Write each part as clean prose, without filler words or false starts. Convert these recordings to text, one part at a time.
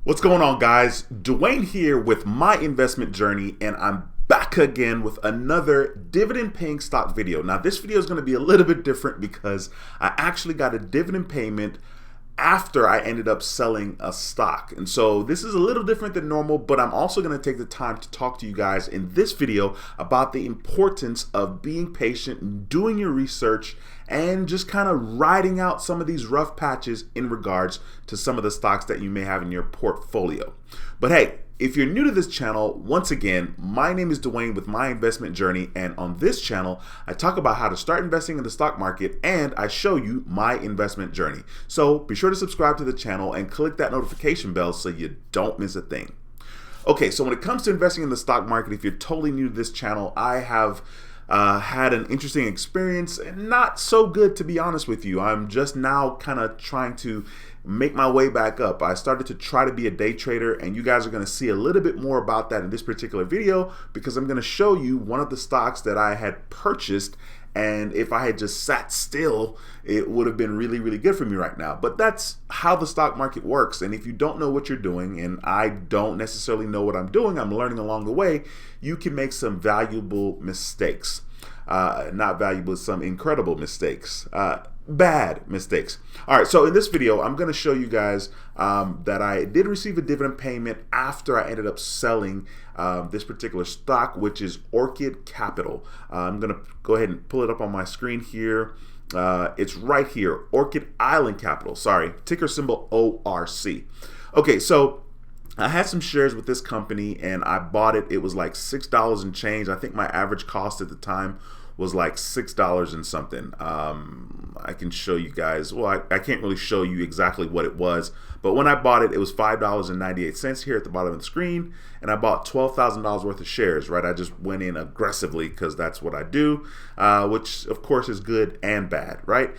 What's going on, guys? Dwayne here with my investment journey, and I'm back again with another dividend paying stock video. Now this video is going to be a little bit different because I actually got a dividend payment after I ended up selling a stock. And so this is a little different than normal, but I'm also going to take the time to talk to you guys in this video about the importance of being patient and doing your research and just kind of riding out some of these rough patches in regards to some of the stocks that you may have in your portfolio. But hey, if you're new to this channel, once again, my name is Dwayne with My Investment Journey, and on this channel, I talk about how to start investing in the stock market and I show you my investment journey. So be sure to subscribe to the channel and click that notification bell so you don't miss a thing. Okay, so when it comes to investing in the stock market, if you're totally new to this channel, I have had an interesting experience, and not so good, to be honest with you. I'm just now kind of trying to make my way back up. I started to try to be a day trader, and you guys are going to see a little bit more about that in this particular video because I'm going to show you one of the stocks that I had purchased, and if I had just sat still, it would have been really, really good for me right now. But that's how the stock market works, and if you don't know what you're doing, and I don't necessarily know what I'm doing, I'm learning along the way, you can make some valuable mistakes. Not valuable, some incredible mistakes. Bad mistakes. All right, so in this video, I'm going to show you guys that I did receive a dividend payment after I ended up selling this particular stock, which is Orchid Capital. I'm going to go ahead and pull it up on my screen here. It's right here, Orchid Island Capital. Sorry, ticker symbol ORC. Okay, so I had some shares with this company and I bought it. It was like $6 and change. I think my average cost at the time was like $6 and something. I can show you guys, well, I can't really show you exactly what it was, but when I bought it, it was $5.98 here at the bottom of the screen, and I bought $12,000 worth of shares, right? I just went in aggressively because that's what I do, which of course is good and bad, right?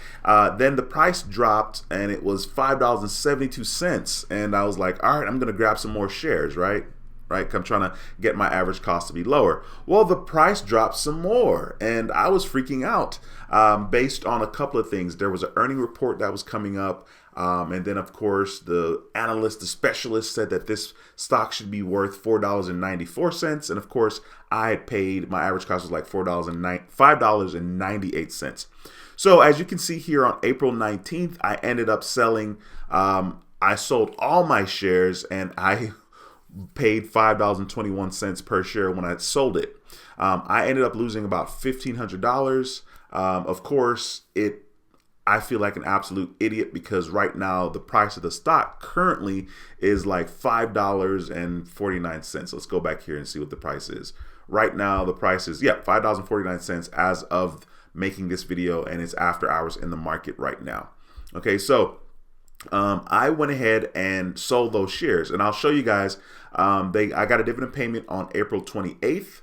Then the price dropped and it was $5.72, and I was like, all right, I'm gonna grab some more shares, right? I'm trying to get my average cost to be lower. Well, the price dropped some more, and I was freaking out based on a couple of things. There was an earning report that was coming up, and then of course the analyst, the specialist, said that this stock should be worth $4.94, and of course I had paid, my average cost was like $5.98. So as you can see here, on April 19th, I ended up selling. I sold all my shares, and I paid $5.21 per share when I sold it. I ended up losing about $1,500. Of course, I feel like an absolute idiot because right now the price of the stock currently is like $5.49. Let's go back here and see what the price is. Right now the price is, $5.49 as of making this video, and it's after hours in the market right now. Okay, so I went ahead and sold those shares, and I'll show you guys. I got a dividend payment on April 28th,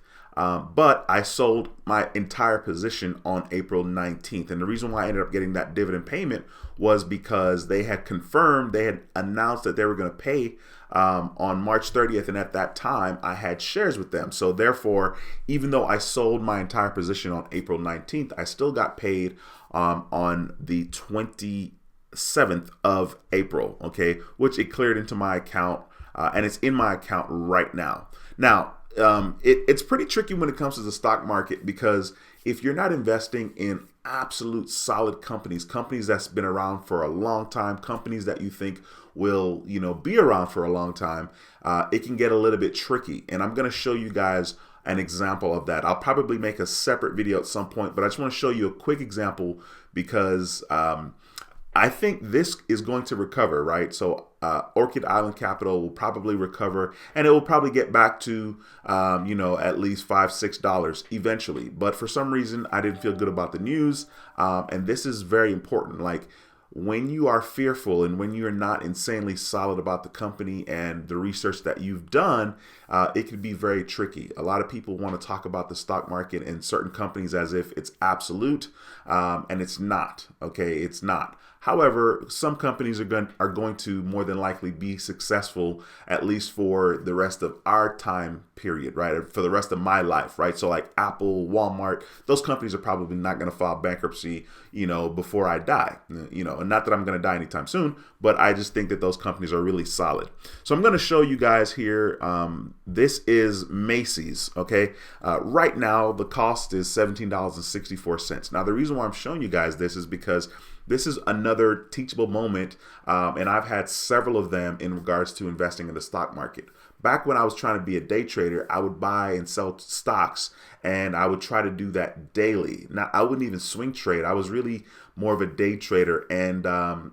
but I sold my entire position on April 19th. And the reason why I ended up getting that dividend payment was because they had confirmed, they had announced that they were going to pay on March 30th, and at that time I had shares with them. So therefore, even though I sold my entire position on April 19th, I still got paid on the 27th of April, okay, which it cleared into my account, and it's in my account right now. Now, it's pretty tricky when it comes to the stock market because if you're not investing in absolute solid companies that's been around for a long time, companies that you think will, be around for a long time, it can get a little bit tricky. And I'm going to show you guys an example of that. I'll probably make a separate video at some point, but I just want to show you a quick example because I think this is going to recover, right? So Orchid Island Capital will probably recover, and it will probably get back to, at least $5, $6 eventually. But for some reason, I didn't feel good about the news, and this is very important. Like, when you are fearful and when you're not insanely solid about the company and the research that you've done, it can be very tricky. A lot of people want to talk about the stock market and certain companies as if it's absolute, and it's not. Okay, it's not. However, some companies are going to more than likely be successful, at least for the rest of our time period, right? For the rest of my life, right? So like Apple, Walmart, those companies are probably not going to file bankruptcy, before I die, and not that I'm going to die anytime soon, but I just think that those companies are really solid. So I'm going to show you guys here. This is Macy's, okay? Right now, the cost is $17.64. Now, the reason why I'm showing you guys this is because this is another teachable moment, and I've had several of them in regards to investing in the stock market. Back when I was trying to be a day trader, I would buy and sell stocks, and I would try to do that daily. Now, I wouldn't even swing trade. I was really more of a day trader, and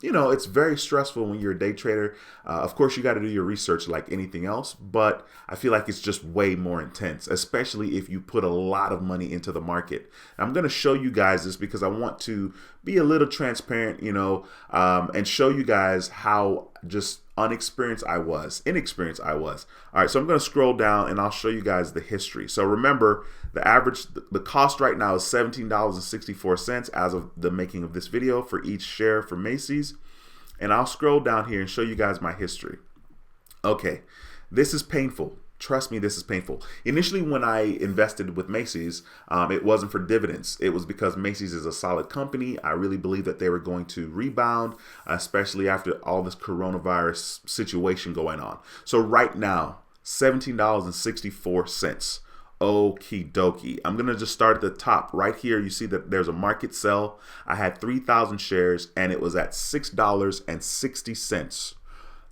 it's very stressful when you're a day trader. Of course, you got to do your research like anything else, but I feel like it's just way more intense, especially if you put a lot of money into the market. And I'm going to show you guys this because I want to be a little transparent, and show you guys how just inexperienced I was. All right, so I'm going to scroll down and I'll show you guys the history. So remember, the cost right now is $17.64 as of the making of this video for each share for Macy's. And I'll scroll down here and show you guys my history. Okay, this is painful. Trust me, this is painful. Initially, when I invested with Macy's, it wasn't for dividends. It was because Macy's is a solid company. I really believe that they were going to rebound, especially after all this coronavirus situation going on. So right now, $17.64. Okie dokie. I'm going to just start at the top. Right here, you see that there's a market sell. I had 3,000 shares, and it was at $6.60.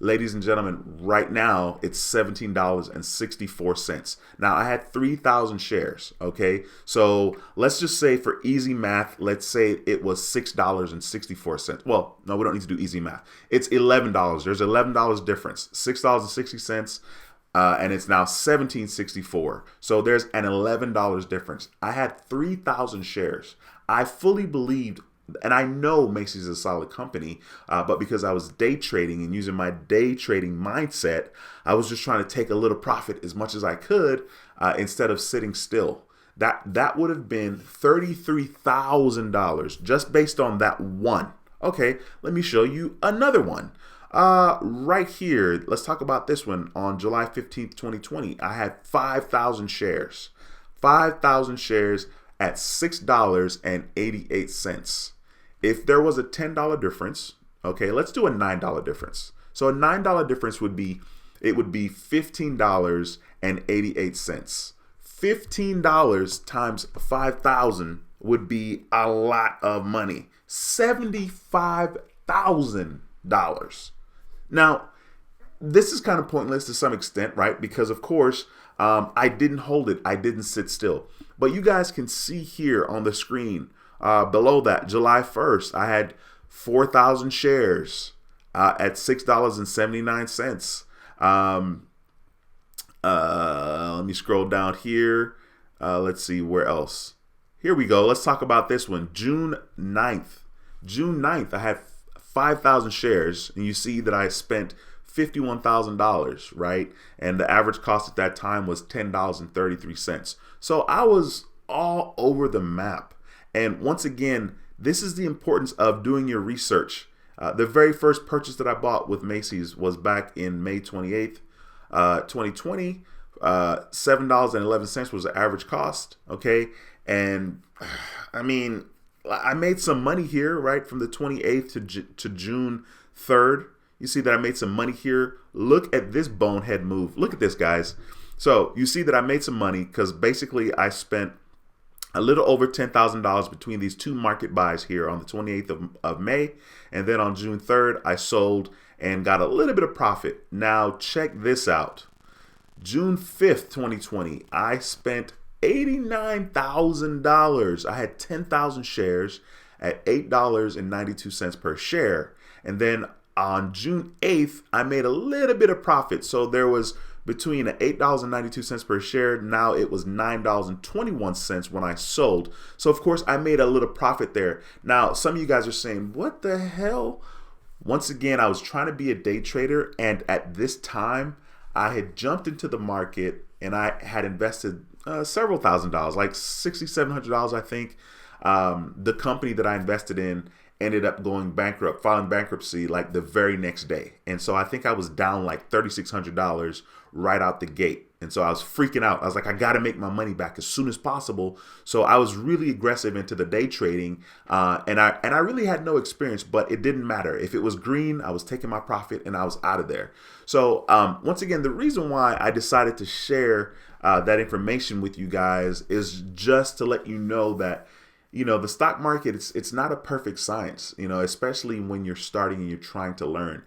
Ladies and gentlemen, right now it's $17.64. Now I had 3,000 shares, okay? So let's just say for easy math, let's say it was $6.64. Well, no, we don't need to do easy math. It's $11. There's $11 difference. $6.60 and it's now $17.64. So there's an $11 difference. I had 3,000 shares. I fully believed, and I know Macy's is a solid company, but because I was day trading and using my day trading mindset, I was just trying to take a little profit as much as I could instead of sitting still. That would have been $33,000 just based on that one. Okay, let me show you another one. Right here, let's talk about this one. On July 15th, 2020, I had 5,000 shares. 5,000 shares at $6.88. If there was a $10 difference, okay, let's do a $9 difference. So a $9 difference would be $15.88. $15 times 5,000 would be a lot of money. $75,000. Now, this is kind of pointless to some extent, right? Because of course, I didn't hold it. I didn't sit still. But you guys can see here on the screen, below that, July 1st, I had 4,000 shares at $6.79. Let me scroll down here. Let's see where else. Here we go. Let's talk about this one. June 9th. June 9th, I had 5,000 shares, and you see that I spent $51,000, right? And the average cost at that time was $10.33. So I was all over the map. And once again, this is the importance of doing your research. The very first purchase that I bought with Macy's was back in May 28th, 2020. $7.11 was the average cost, okay? And I mean, I made some money here, right? From the 28th to June 3rd. You see that I made some money here. Look at this bonehead move. Look at this, guys. So you see that I made some money because basically I spent a little over $10,000 between these two market buys here on the 28th of May. And then on June 3rd, I sold and got a little bit of profit. Now check this out. June 5th, 2020, I spent $89,000. I had 10,000 shares at $8.92 per share. And then on June 8th, I made a little bit of profit. So there was between $8.92 per share. Now it was $9.21 when I sold. So of course I made a little profit there. Now some of you guys are saying, what the hell? Once again, I was trying to be a day trader. And at this time, I had jumped into the market and I had invested several $1,000s, like $6,700, I think, the company that I invested in. ended up going bankrupt, filing bankruptcy like the very next day. And so I think I was down like $3,600 right out the gate. And so I was freaking out. I was like, I got to make my money back as soon as possible. So I was really aggressive into the day trading, and I really had no experience, but it didn't matter. If it was green, I was taking my profit and I was out of there. So once again, the reason why I decided to share that information with you guys is just to let you know that, you know, the stock market, it's not a perfect science, you know, especially when you're starting and you're trying to learn.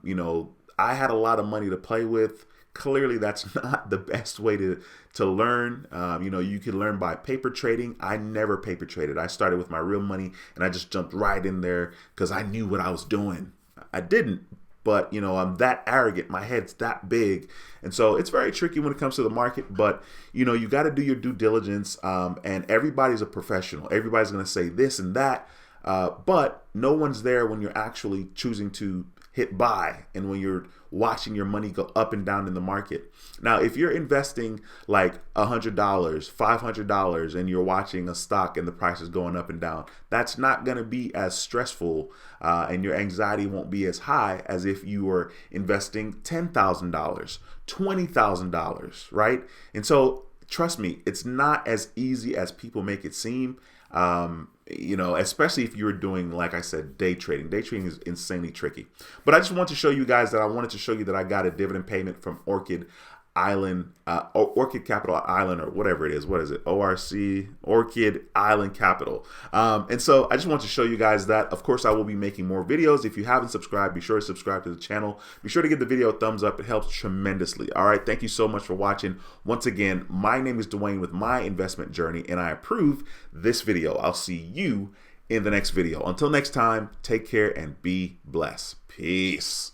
You know, I had a lot of money to play with. Clearly, that's not the best way to learn. You know, you can learn by paper trading. I never paper traded. I started with my real money and I just jumped right in there because I knew what I was doing. I didn't, but you know, I'm that arrogant. My head's that big. And so it's very tricky when it comes to the market, but you know, you got to do your due diligence, and everybody's a professional. Everybody's going to say this and that, but no one's there when you're actually choosing to hit buy and when you're watching your money go up and down in the market. Now, if you're investing like $100, $500, and you're watching a stock and the price is going up and down, that's not going to be as stressful, and your anxiety won't be as high as if you were investing $10,000, $20,000, right? And so trust me, it's not as easy as people make it seem. You know, especially if you're doing, like I said, day trading. Day trading is insanely tricky. But I just want to show you guys that I wanted to show you that I got a dividend payment from Orchid Island, Orchid Capital Island, or whatever it is. What is it? ORC, Orchid Island Capital. And so I just want to show you guys that. Of course, I will be making more videos. If you haven't subscribed, be sure to subscribe to the channel. Be sure to give the video a thumbs up. It helps tremendously. All right. Thank you so much for watching. Once again, my name is Dwayne with My Investment Journey, and I approve this video. I'll see you in the next video. Until next time, take care and be blessed. Peace.